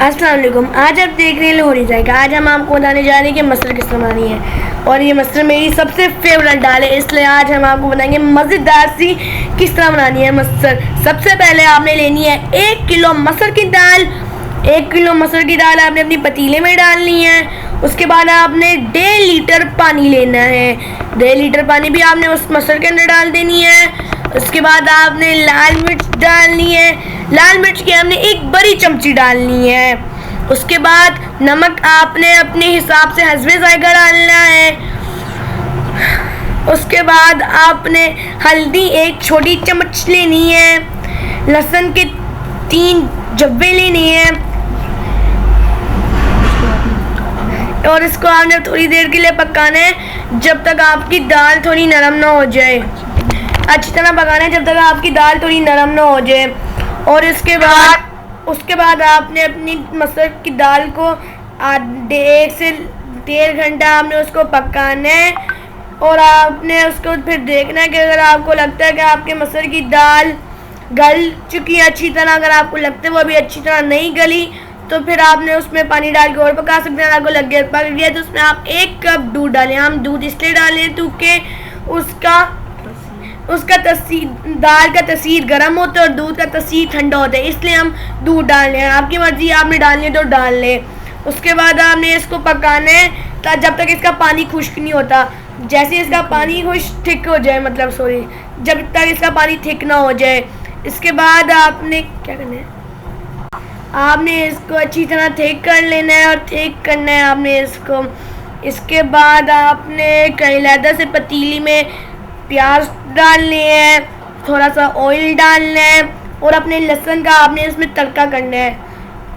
अस्सलाम वालेकुम। आज आप देख रहे हैं लाहौरी जाएगा। आज हम आपको बताने जा रहे हैं कि मस्टर किस तरह बनानी है, और ये मस्टर मेरी सबसे फेवरेट दाल है, इसलिए आज हम आपको बताएंगे मज़ेदार सी किस तरह बनानी है मस्टर। सबसे पहले आपने लेनी है 1 किलो मस्टर की दाल। 1 किलो मस्टर की दाल आपने अपनी पतीले में डालनी है। उसके बाद आपने 1.5 लीटर पानी लेना है। 1.5 लीटर पानी भी आपने उस मस्टर के अंदर डाल देनी है। उसके बाद आपने लाल मिर्च डालनी है। लाल मिर्च की हमने 1 बड़ी चमची डालनी है। उसके बाद नमक आपने अपने हिसाब से हस्बे जायका डालना है। उसके बाद आपने हल्दी 1 छोटी चम्मच लेनी है। लहसुन के 3 जब्बे लेने हैं, और इसको आपने थोड़ी देर के लिए पकाना है जब तक आपकी दाल थोड़ी नरम ना हो जाए। अच्छी तरह पकाना है जब तक आपकी दाल थोड़ी नरम ना हो जाए। और उसके बाद आपने अपनी मस्टर की दाल को 1 से 1.5 घंटा आपने उसको पकाना है। और आपने उसको फिर देखना है कि अगर आपको लगता है कि आपके मस्टर की दाल गल चुकी है अच्छी तरह, अगर आपको लगता है वो अभी अच्छी तरह नहीं गली, तो फिर आपने उसमें पानी डाल के और पका सकते हैं। आपको लग गया पक गया तो उसमें आप 1 कप दूध डालें। हम दूध इसलिए डालें क्योंकि उसका दाल का तसीर गर्म होता है और दूध का तसीर ठंडा होता है, इसलिए हम दूध डाल रहे हैं। आपकी मर्जी, आपने डालनी है तो डाल लें। उसके बाद आपने इसको पकाना है जब तक इसका पानी खुश्क नहीं होता। जैसे इसका पानी थिक हो जाए, जब तक इसका पानी थिक ना हो जाए, इसके बाद आपने क्या करना है, आपने इसको अच्छी तरह थिक कर लेना है। और थिक करना है आपने इसको। इसके बाद आपने कढ़ाई से पतीली में प्याज डालने हैं, थोड़ा सा ऑयल डालना है, और अपने लहसुन का आपने इसमें तड़का करना है।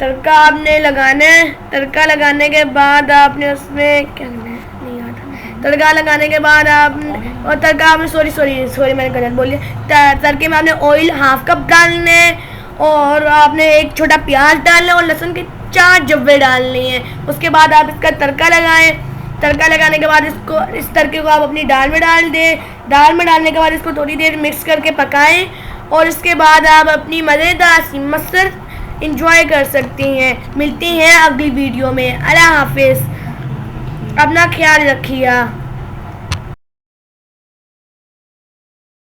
तड़का आपने लगाना है। तड़का लगाने के बाद आपने उसमें क्या करना है, नहीं आता। तड़का लगाने के बाद आपने सॉरी मैंने गलत बोली। तड़के में आपने ऑयल 1/2 कप डालना है, और आपने 1 छोटा प्याज डालना है, और लहसुन के 4 जब्बे डालने हैं। उसके बाद आप इसका तड़का लगाएं। तड़का लगाने के बाद इस तड़के को आप अपनी दाल में डाल दें। दाल में डालने के बाद इसको थोड़ी देर मिक्स करके पकाएं, और इसके बाद आप अपनी मज़ेदार सी मस्टर इंजॉय कर सकती हैं। मिलते हैं अगली वीडियो में। अल्लाह हाफिज़। अपना ख्याल रखिए।